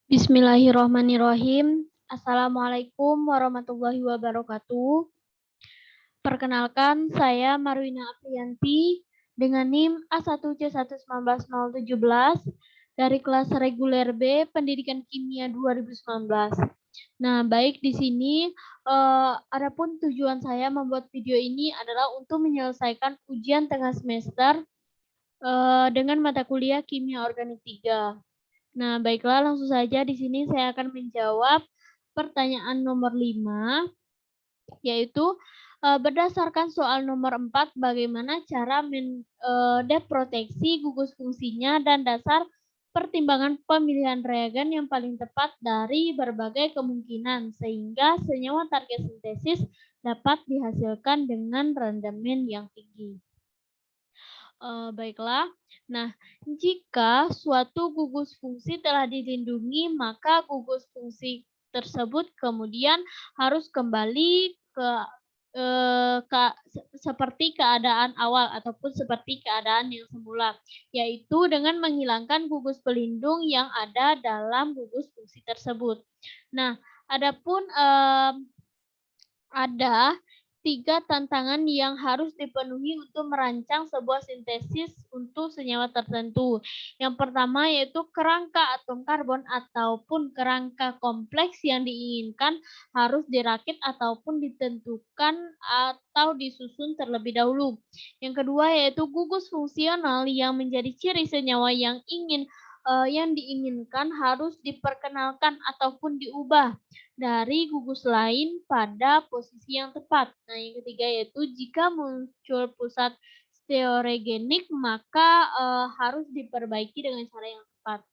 Bismillahirrahmanirrahim. Assalamualaikum warahmatullahi wabarakatuh. Perkenalkan, saya Marwina Apriyanti dengan NIM A1C1190017 dari kelas reguler B Pendidikan Kimia 2019. Nah, baik di sini, adapun tujuan saya membuat video ini adalah untuk menyelesaikan ujian tengah semester dengan mata kuliah Kimia Organik 3. Nah, baiklah, langsung saja di sini saya akan menjawab pertanyaan nomor 5, yaitu berdasarkan soal nomor 4, bagaimana cara mendeproteksi gugus fungsinya dan dasar pertimbangan pemilihan reagen yang paling tepat dari berbagai kemungkinan sehingga senyawa target sintesis dapat dihasilkan dengan rendemen yang tinggi. Baiklah. Nah, jika suatu gugus fungsi telah dilindungi, maka gugus fungsi tersebut kemudian harus kembali seperti keadaan awal ataupun seperti keadaan yang semula, yaitu dengan menghilangkan gugus pelindung yang ada dalam gugus fungsi tersebut. Nah, adapun ada 3 tantangan yang harus dipenuhi untuk merancang sebuah sintesis untuk senyawa tertentu. Yang pertama yaitu kerangka atom karbon ataupun kerangka kompleks yang diinginkan harus dirakit ataupun ditentukan atau disusun terlebih dahulu. Yang kedua yaitu gugus fungsional yang menjadi ciri senyawa yang diinginkan harus diperkenalkan ataupun diubah dari gugus lain pada posisi yang tepat. Nah, yang ketiga yaitu jika muncul pusat stereogenik maka harus diperbaiki dengan cara yang tepat.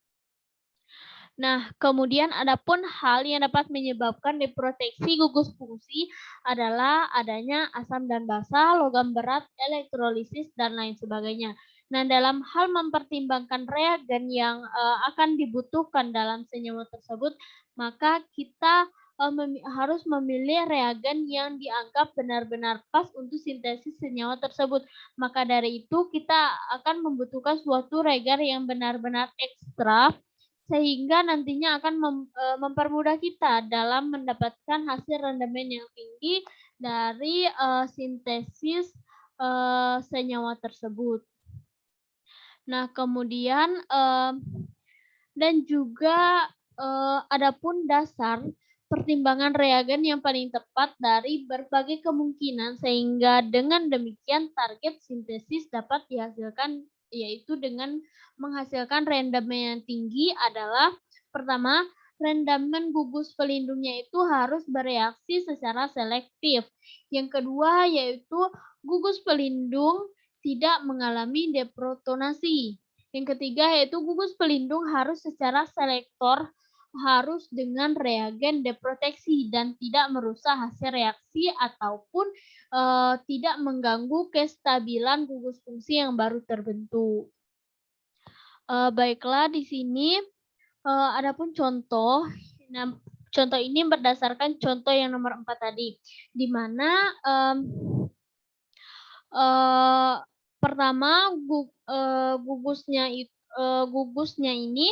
Nah, kemudian adapun hal yang dapat menyebabkan deproteksi gugus fungsi adalah adanya asam dan basa, logam berat, elektrolisis, dan lain sebagainya. Nah, dalam hal mempertimbangkan reagen yang akan dibutuhkan dalam senyawa tersebut, maka kita harus memilih reagen yang dianggap benar-benar pas untuk sintesis senyawa tersebut. Maka dari itu, kita akan membutuhkan suatu reagen yang benar-benar ekstra sehingga nantinya akan mempermudah kita dalam mendapatkan hasil rendemen yang tinggi dari sintesis senyawa tersebut. Nah, kemudian dan juga adapun dasar pertimbangan reagen yang paling tepat dari berbagai kemungkinan sehingga dengan demikian target sintesis dapat dihasilkan yaitu dengan menghasilkan rendemen yang tinggi adalah pertama, rendemen gugus pelindungnya itu harus bereaksi secara selektif. Yang kedua yaitu gugus pelindung tidak mengalami deprotonasi. Yang ketiga yaitu gugus pelindung harus secara selektor harus dengan reagen deproteksi dan tidak merusak hasil reaksi ataupun tidak mengganggu kestabilan gugus fungsi yang baru terbentuk. Baiklah, di sini adapun contoh. Nah, contoh ini berdasarkan contoh yang nomor 4 tadi, di mana pertama gugusnya ini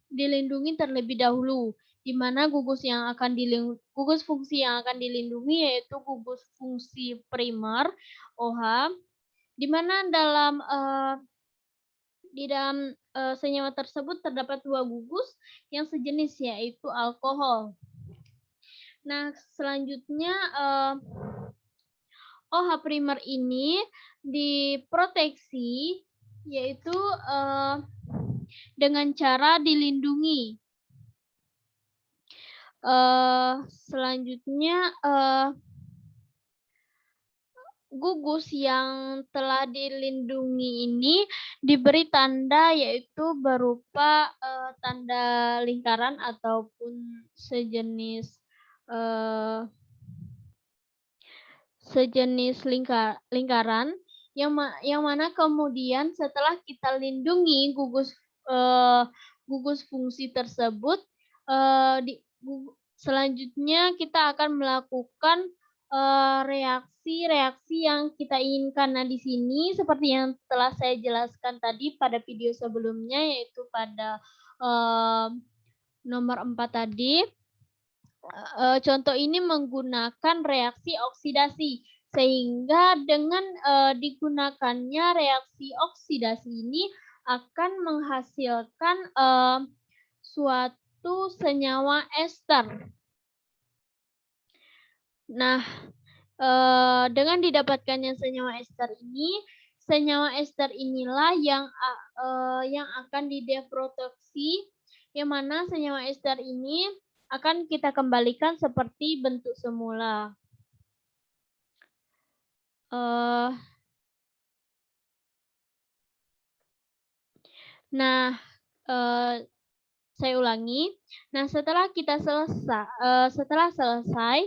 dilindungi terlebih dahulu, di mana gugus fungsi yang akan dilindungi yaitu gugus fungsi primer OH, di mana di dalam senyawa tersebut terdapat 2 gugus yang sejenis yaitu alkohol. Nah, selanjutnya OH primer ini diproteksi yaitu dengan cara dilindungi. Selanjutnya gugus yang telah dilindungi ini diberi tanda yaitu berupa tanda lingkaran ataupun sejenis lingkaran yang mana kemudian setelah kita lindungi gugus fungsi tersebut, selanjutnya kita akan melakukan reaksi-reaksi yang kita inginkan. Nah, di sini seperti yang telah saya jelaskan tadi pada video sebelumnya, yaitu pada nomor 4 tadi, contoh ini menggunakan reaksi oksidasi. Sehingga dengan digunakannya reaksi oksidasi ini akan menghasilkan suatu senyawa ester. Nah, dengan didapatkannya senyawa ester inilah yang akan dideproteksi, yang mana senyawa ester ini akan kita kembalikan seperti bentuk semula. Nah, saya ulangi. Nah, setelah selesai,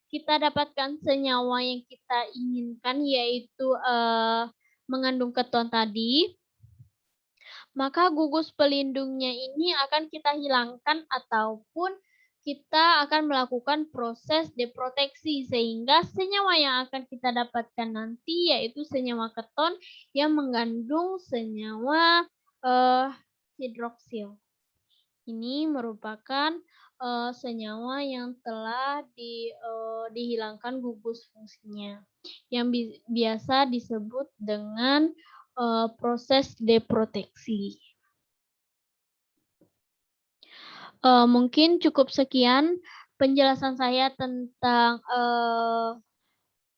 kita dapatkan senyawa yang kita inginkan, yaitu mengandung keton tadi. Maka gugus pelindungnya ini akan kita hilangkan ataupun kita akan melakukan proses deproteksi, sehingga senyawa yang akan kita dapatkan nanti yaitu senyawa keton yang mengandung senyawa hidroksil. Ini merupakan senyawa yang telah dihilangkan gugus fungsinya, yang biasa disebut dengan proses deproteksi. Mungkin cukup sekian penjelasan saya tentang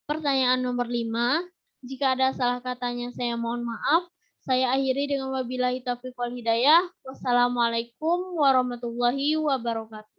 pertanyaan nomor 5. Jika ada salah katanya saya mohon maaf. Saya akhiri dengan wabillahi taufiq wal hidayah. Wassalamualaikum warahmatullahi wabarakatuh.